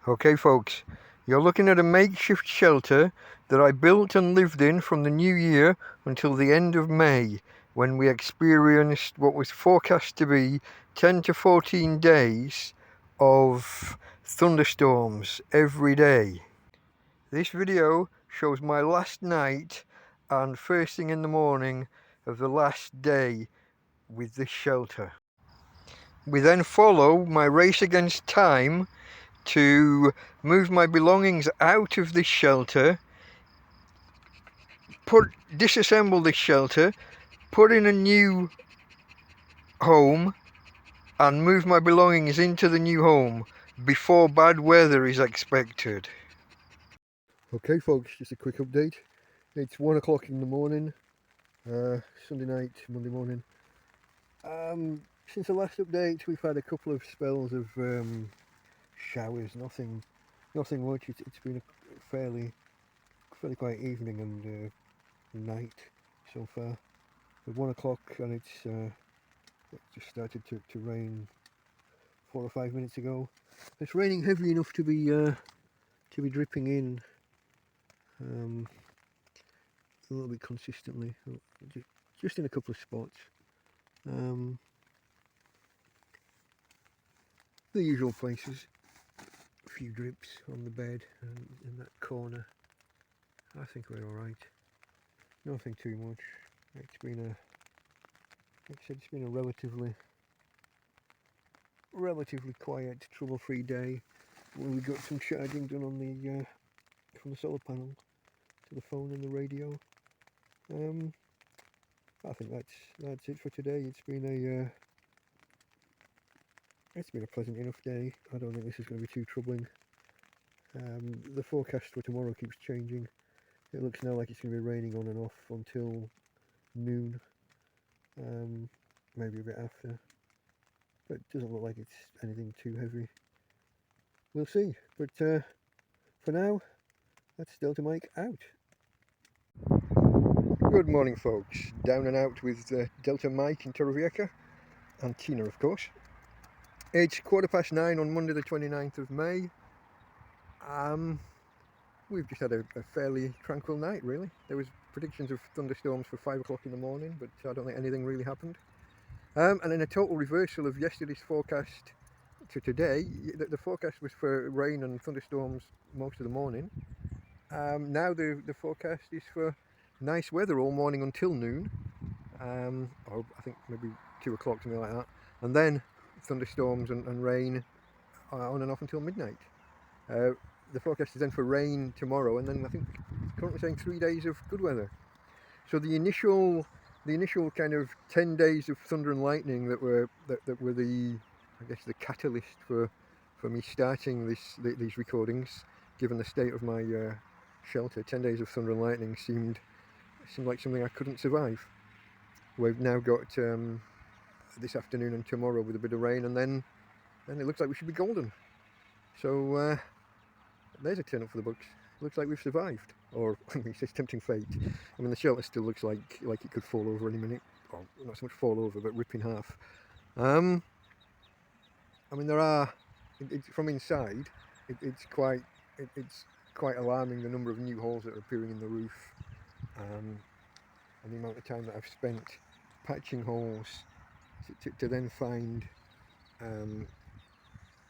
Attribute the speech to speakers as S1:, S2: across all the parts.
S1: Okay folks, you're looking at a makeshift shelter that I built and lived in from the new year until the end of May, when we experienced what was forecast to be 10 to 14 days of thunderstorms every day. This video shows my last night and first thing in the morning of the last day with this shelter. We then follow my race against time to move my belongings out of this shelter, disassemble this shelter, put in a new home and move my belongings into the new home before bad weather is expected. Okay folks, just a quick update. It's 1 o'clock in the morning, Sunday night, Monday morning. Since the last update we've had a couple of spells of showers, nothing much. It's been a fairly quiet evening and night so far. At 1 o'clock and it just started to rain 4 or 5 minutes ago. It's raining heavy enough to be dripping in a little bit consistently, just in a couple of spots. The usual places. A few drips on the bed and in that corner. I think we're alright. Nothing too much. It's been a, like I said, it's been a relatively quiet, trouble-free day. We got some charging done on the from the solar panel to the phone and the radio. I think that's it for today. It's been a pleasant enough day. I don't think this is going to be too troubling. The forecast for tomorrow keeps changing. It looks now like it's going to be raining on and off until noon, maybe a bit after, but it doesn't look like it's anything too heavy. We'll see, but for now, that's Delta Mike out. Good morning folks, down and out with Delta Mike in Torrevieja and Tina of course. It's 9:15 on Monday the 29th of May. We've just had a fairly tranquil night really. There was predictions of thunderstorms for 5 o'clock in the morning, but I don't think anything really happened. And in a total reversal of yesterday's forecast to today, the forecast was for rain and thunderstorms most of the morning. Now the forecast is for nice weather all morning until noon, or I think maybe 2 o'clock, something like that, and then thunderstorms and rain on and off until midnight. The forecast is then for rain tomorrow, and then I think currently saying 3 days of good weather. So the initial kind of 10 days of thunder and lightning that were the, I guess, the catalyst for me starting these recordings, given the state of my shelter. 10 days of thunder and lightning seemed like something I couldn't survive. We've now got this afternoon and tomorrow with a bit of rain, and then it looks like we should be golden. So there's a turn up for the books. Looks like we've survived, or it's just tempting fate. I mean, the shelter still looks like it could fall over any minute, or not so much fall over, but rip in half. I mean, there are from inside. It's quite alarming, the number of new holes that are appearing in the roof, and the amount of time that I've spent patching holes to then find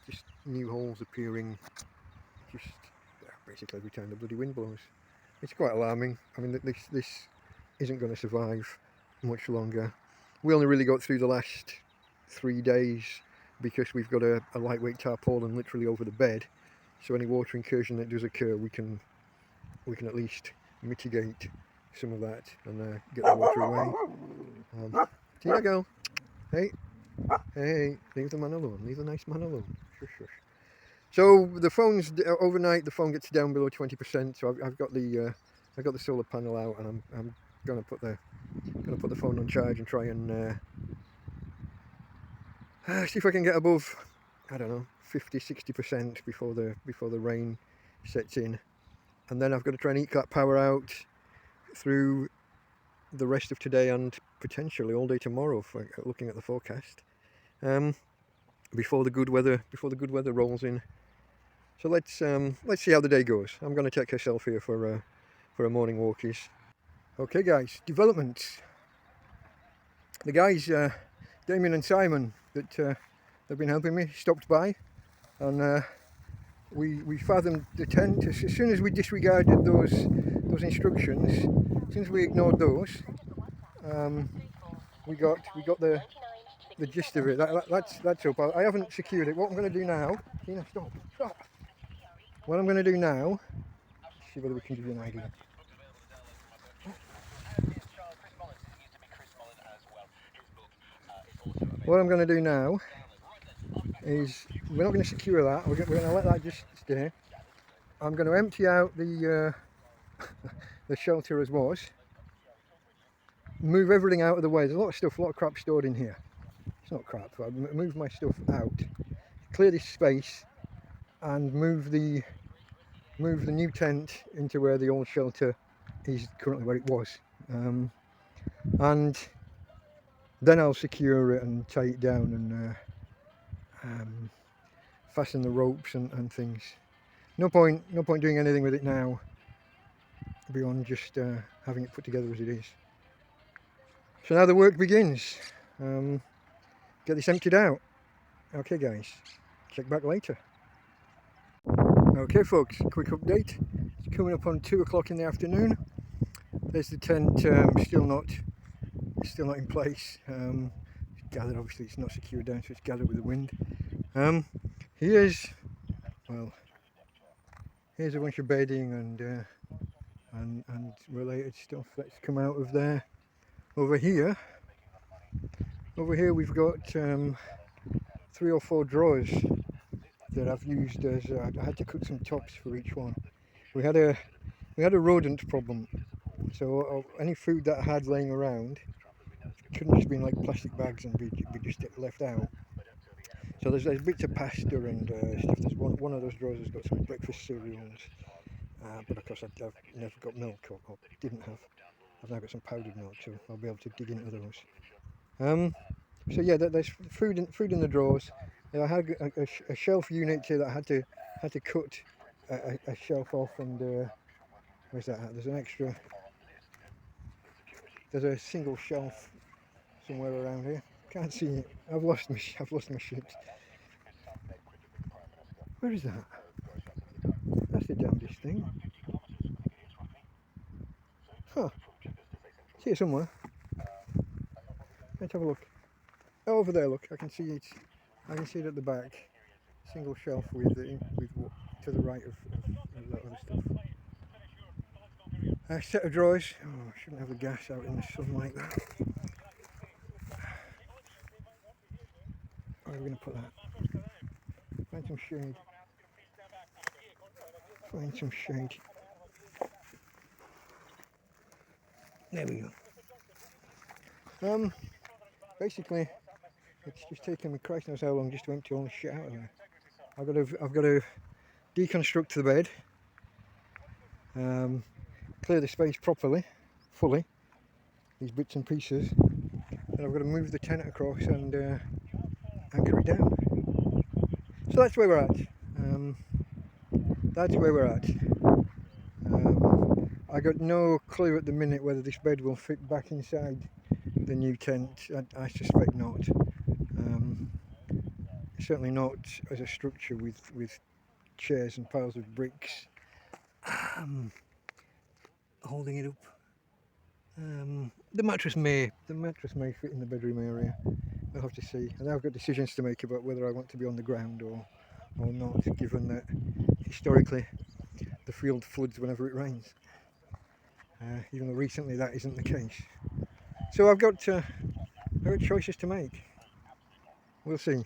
S1: just new holes appearing just basically every time the bloody wind blows. It's quite alarming. I mean, this isn't going to survive much longer. We only really got through the last 3 days because we've got a lightweight tarpaulin literally over the bed, so any water incursion that does occur, we can at least mitigate some of that and get the water away. Tina girl, hey, leave the man alone. Leave the nice man alone. Shush, shush. So the phone's overnight. The phone gets down below 20%. So I've got the solar panel out, and I'm gonna put the phone on charge and try and see if I can get above, I don't know, 50-60% before the rain sets in, and then I've got to try and eke that power out through the rest of today and potentially all day tomorrow, for looking at the forecast. Before the good weather rolls in. So let's see how the day goes. I'm going to take herself here for a morning walkies. Okay guys, developments. The guys, Damien and Simon, that have been helping me, stopped by, and we fathomed the tent. As soon as we disregarded those instructions, as soon as we ignored those, we got the gist of it. That's up. I haven't secured it. What I'm going to do now, Tina, stop. What I'm going to do now, see whether we can give you an idea. What I'm going to do now is, we're not going to secure that. We're going to let that just stay. I'm going to empty out the the shelter as was. Move everything out of the way. There's a lot of crap stored in here. It's not crap. I'll move my stuff out, clear this space, and move the new tent into where the old shelter is currently, where it was, and then I'll secure it and tie it down and fasten the ropes and things. No point doing anything with it now beyond just having it put together as it is. So now the work begins. Get this emptied out. Okay guys, check back later. Okay folks, quick update. It's coming up on 2 o'clock in the afternoon. There's the tent, still not in place. It's gathered, obviously it's not secured down, so it's gathered with the wind. Here's a bunch of bedding and related stuff that's come out of there. Over here we've got 3 or 4 drawers that I've used as I had to cut some tops for each one. We had a rodent problem, so any food that I had laying around couldn't just be in like plastic bags and be just left out. So there's bits of pasta and stuff. There's one of those drawers has got some breakfast cereals, but of course I've never got milk, or didn't have. I've now got some powdered milk, so I'll be able to dig into those. So yeah, there's food in the drawers. I had a shelf unit here that I had to cut a shelf off, and where's that at? There's an extra. There's a single shelf somewhere around here. Can't see it. I've lost my shit. Where is that? That's the damnedest thing. Huh. See it somewhere. Let's have a look. Oh, over there, look. I can see it. I can see it at the back. Single shelf with to the right of that other stuff. A set of drawers. Oh, I shouldn't have the gas out in the sun like that. Where are we going to put that? Find some shade. Find some shade. There we go. Basically, it's just taken me Christ knows how long just to empty all the shit out of there. I've got to deconstruct the bed, clear the space properly, fully, these bits and pieces, and I've got to move the tent across and anchor it down. So that's where we're at. I got no clue at the minute whether this bed will fit back inside the new tent. I suspect not. Certainly not as a structure with chairs and piles of bricks holding it up. The mattress may fit in the bedroom area. We'll have to see. And I've got decisions to make about whether I want to be on the ground or not, given that historically the field floods whenever it rains. Even though recently that isn't the case. So I've got choices to make. We'll see.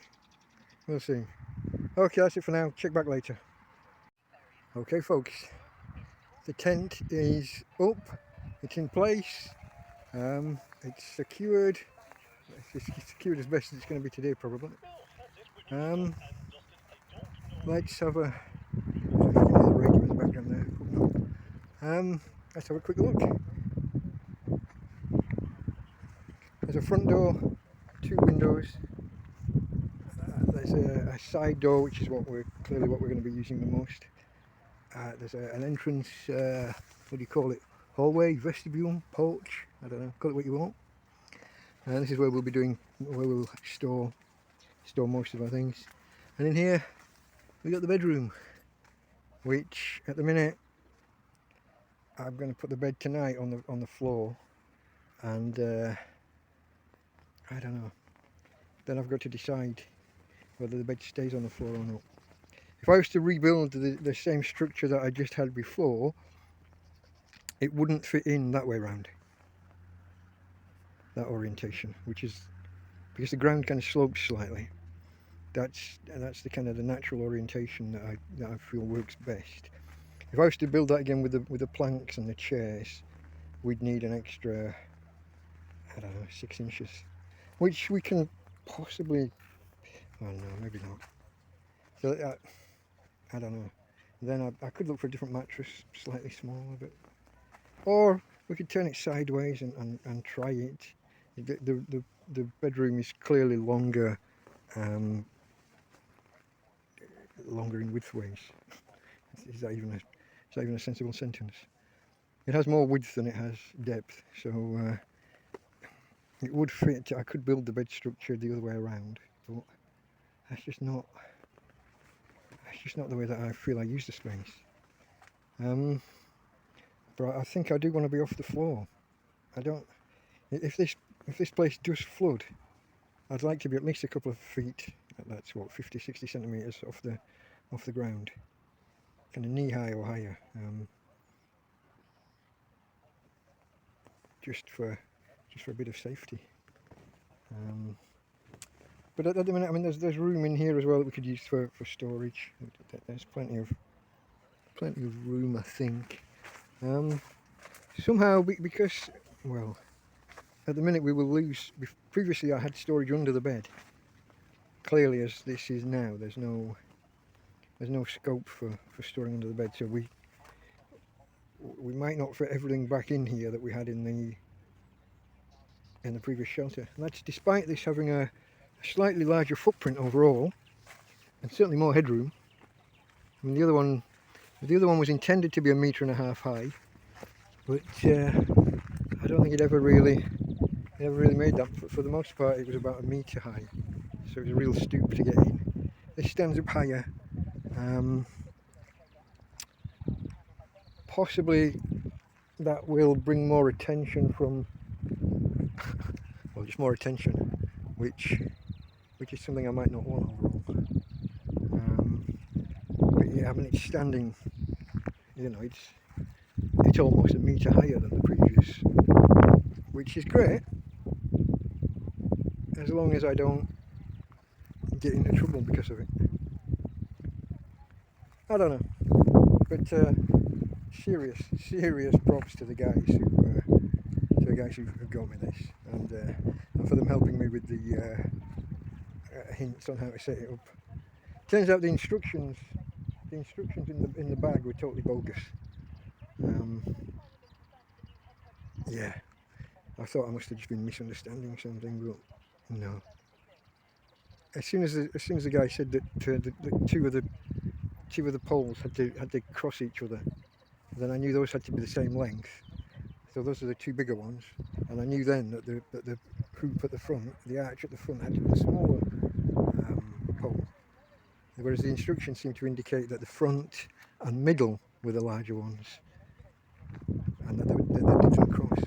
S1: Okay, that's it for now. Check back later. Okay folks, the tent is up, it's in place, it's secured. It's secured as best as it's going to be today probably. Let's have a radio in the background there. Let's have a quick look. There's a front door, 2 windows. there's a side door, which is clearly what we're going to be using the most. There's an entrance, what do you call it, hallway, vestibule, porch, I don't know, call it what you want. And this is where we'll store most of our things. And in here we got the bedroom, which at the minute I'm going to put the bed tonight on the floor, and I don't know. Then I've got to decide whether the bed stays on the floor or not. If I was to rebuild the same structure that I just had before, it wouldn't fit in that way round, that orientation, which is because the ground kind of slopes slightly. That's the kind of the natural orientation that I feel works best. If I was to build that again with the planks and the chairs, we'd need an extra, I don't know, 6 inches, which we can possibly, oh no, maybe not. So I don't know. Then I could look for a different mattress, slightly smaller, or we could turn it sideways and try it. The bedroom is clearly longer, longer in width ways. Is that even a sensible sentence? It has more width than it has depth, so it would fit. I could build the bed structure the other way around, but that's just not the way that I feel I use the space. But I think I do want to be off the floor. I don't. If this place does flood, I'd like to be at least a couple of feet. That's what, 50-60 centimeters off the ground, kind of knee high or higher. Just for a bit of safety. But at the minute, I mean, there's room in here as well that we could use for storage. There's plenty of room, I think. Somehow, because, well, at the minute we will lose. Previously, I had storage under the bed. Clearly, as this is now, there's no scope for storing under the bed. So we might not fit everything back in here that we had in the previous shelter. And that's despite this having a slightly larger footprint overall, and certainly more headroom. I mean, the other one was intended to be 1.5 meters high, but I don't think it ever really made that. For the most part, it was about 1 meter high, so it was a real stoop to get in. This stands up higher. Possibly that will bring more attention from, well, just more attention, which is something I might not want overall. But yeah, I mean, it's standing, you know, it's almost 1 meter higher than the previous, which is great, as long as I don't get into trouble because of it. I don't know, but serious props to the guys who got me this, and for them helping me with the hints on how to set it up. Turns out the instructions in the bag were totally bogus. Yeah, I thought I must have just been misunderstanding something, but no. As soon as the guy said that the two of the poles had to cross each other, then I knew those had to be the same length. So those are the two bigger ones, and I knew then that the hoop at the front, the arch at the front, had to be the smaller pole. Whereas the instructions seem to indicate that the front and middle were the larger ones, and that they didn't cross.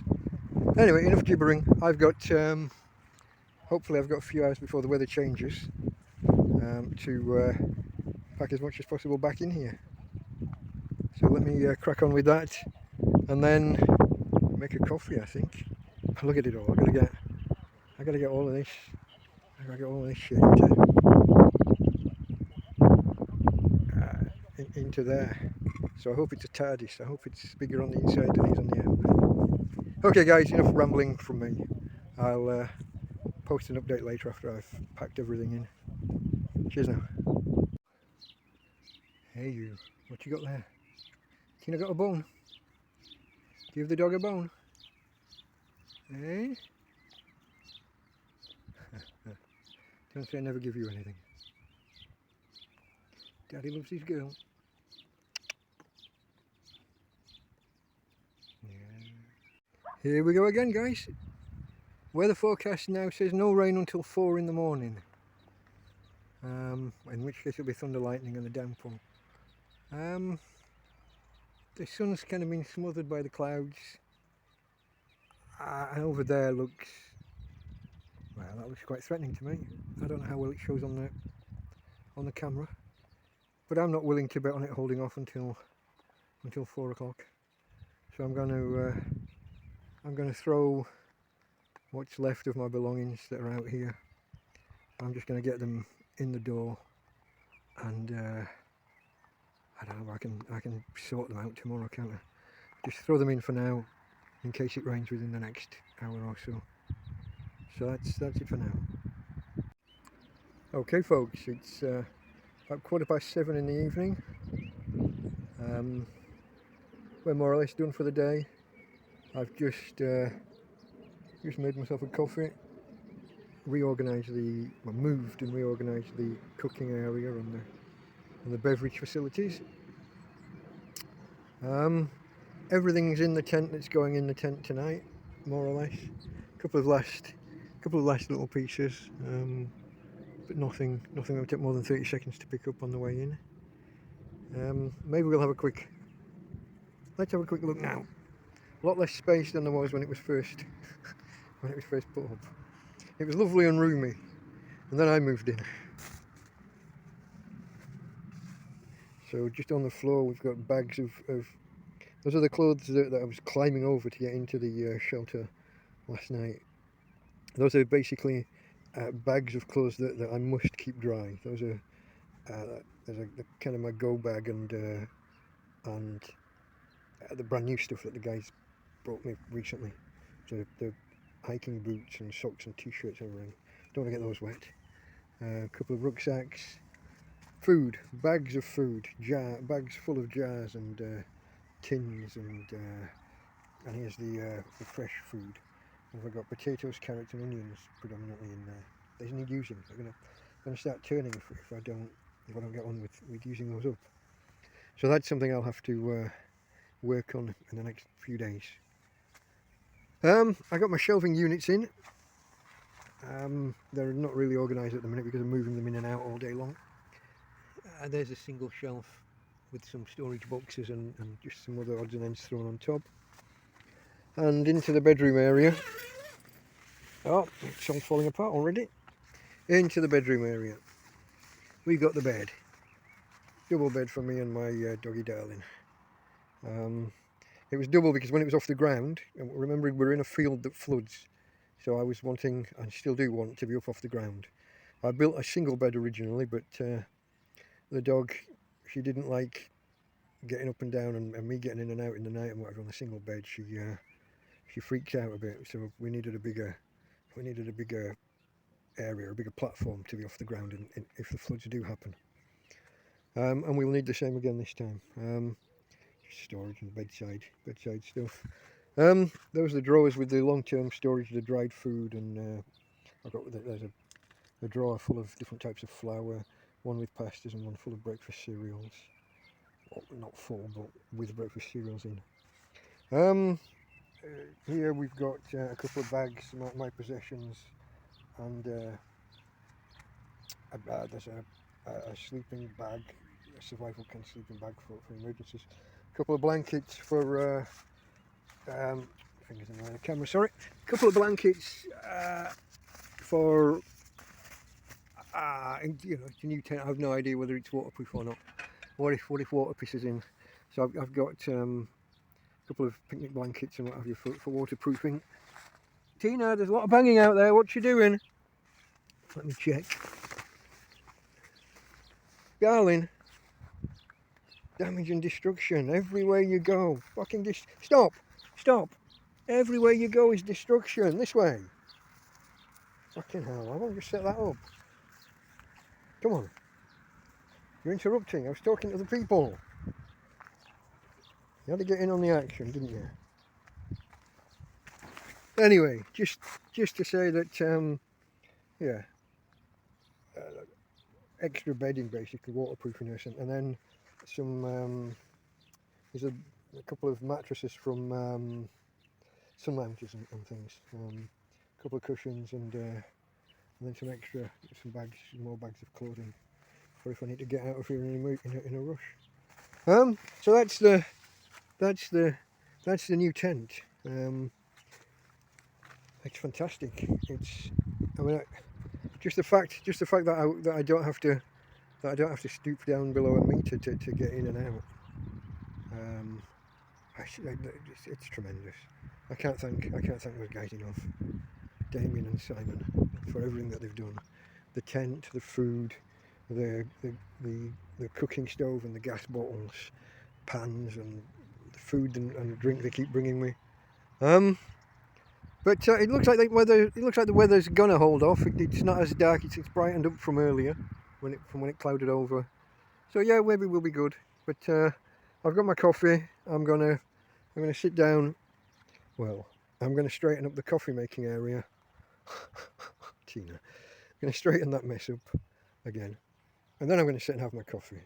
S1: Anyway, enough gibbering. I've got, hopefully I've got a few hours before the weather changes to pack as much as possible back in here. So let me crack on with that, and then make a coffee, I think. Look at it all. I gotta get all of this. I gotta get all of this shit into there. So I hope it's a TARDIS. I hope it's bigger on the inside than it is on the out. Okay guys, enough rambling from me. I'll post an update later after I've packed everything in. Cheers now. Hey you, what you got there? Tina got a bone? Give the dog a bone. Eh? Don't say I never give you anything. Daddy loves his girl. Yeah. Here we go again, guys. Weather forecast now says no rain until 4 in the morning. In which case it'll be thunder, lightning and a downpour. The sun's kind of been smothered by the clouds. And over there looks, well, that looks quite threatening to me. I don't know how well it shows on the camera, but I'm not willing to bet on it holding off until 4 o'clock. So I'm going to throw what's left of my belongings that are out here. I'm just going to get them in the door, and I don't know, I can sort them out tomorrow, can't I? Just throw them in for now, in case it rains within the next hour or so. So that's it for now. Okay, folks, it's about 7:15 in the evening. We're more or less done for the day. I've just made myself a coffee, moved and reorganised the cooking area and the beverage facilities. Everything's in the tent that's going in the tent tonight, more or less. A couple of last little pieces, but nothing will take more than 30 seconds to pick up on the way in. Maybe we'll have let's have a quick look now. A lot less space than there was when it was first put up. It was lovely and roomy, and then I moved in. So just on the floor we've got bags of those are the clothes that I was climbing over to get into the shelter last night. Those are basically bags of clothes that I must keep dry. Those are there's kind of my go bag and the brand new stuff that the guys brought me recently. So the hiking boots and socks and t-shirts I'm wearing. Don't want to get those wet. A couple of rucksacks. Food, bags of food, bags full of jars and tins, and here's the fresh food. And I've got potatoes, carrots and onions predominantly in there. They need using. I'm gonna start turning if I don't get on with using those up. So that's something I'll have to work on in the next few days. I got my shelving units in. They're not really organised at the minute because I'm moving them in and out all day long. There's a single shelf with some storage boxes and just some other odds and ends thrown on top. And into the bedroom area. Oh, it's all falling apart already. Into the bedroom area. We got the bed. Double bed for me and my doggy darling. It was double because when it was off the ground, and remembering we're in a field that floods, so I was wanting, and still do want, to be up off the ground. I built a single bed originally, but the dog, she didn't like getting up and down and me getting in and out in the night and whatever on the single bed. She freaked out a bit, so we needed a bigger area, a bigger platform to be off the ground if the floods do happen. And we'll need the same again this time. Storage and bedside stuff. Those are the drawers with the long-term storage of the dried food, and there's a drawer full of different types of flour, one with pastas and one full of breakfast cereals. Well, not full, but with breakfast cereals in. Here we've got a couple of bags, my possessions, and there's a sleeping bag, a survival can sleeping bag for emergencies. A couple of blankets for fingers in the camera, sorry. A couple of blankets for it's a new tent. I have no idea whether it's waterproof or not. What if water pisses in? So I've got a couple of picnic blankets and what have you for waterproofing. Tina, there's a lot of banging out there. What you doing? Let me check. Darling. Damage and destruction everywhere you go. Fucking stop! Everywhere you go is destruction. This way. Fucking hell, I won't just set that up. Come on. You're interrupting. I was talking to the people. You had to get in on the action, didn't you? Anyway, just to say that, yeah. extra bedding, basically waterproofing, and then some there's a couple of mattresses from sun lounges and things, a couple of cushions, and then some more bags of clothing for if I need to get out of here in a rush. So that's the new tent. It's fantastic. I mean, just the fact that I don't have to stoop down below a meter to get in and out. It's tremendous. I can't thank those guys enough, Damien and Simon, for everything that they've done. The tent, the food, the cooking stove and the gas bottles, pans, and the food and drink they keep bringing me. But it looks like the weather's gonna hold off. It's not as dark. It's brightened up from earlier from when it clouded over. So yeah, maybe we'll be good. But I've got my coffee. I'm gonna sit down. Well, I'm gonna straighten up the coffee making area. Tina, I'm gonna straighten that mess up again, and then I'm gonna sit and have my coffee.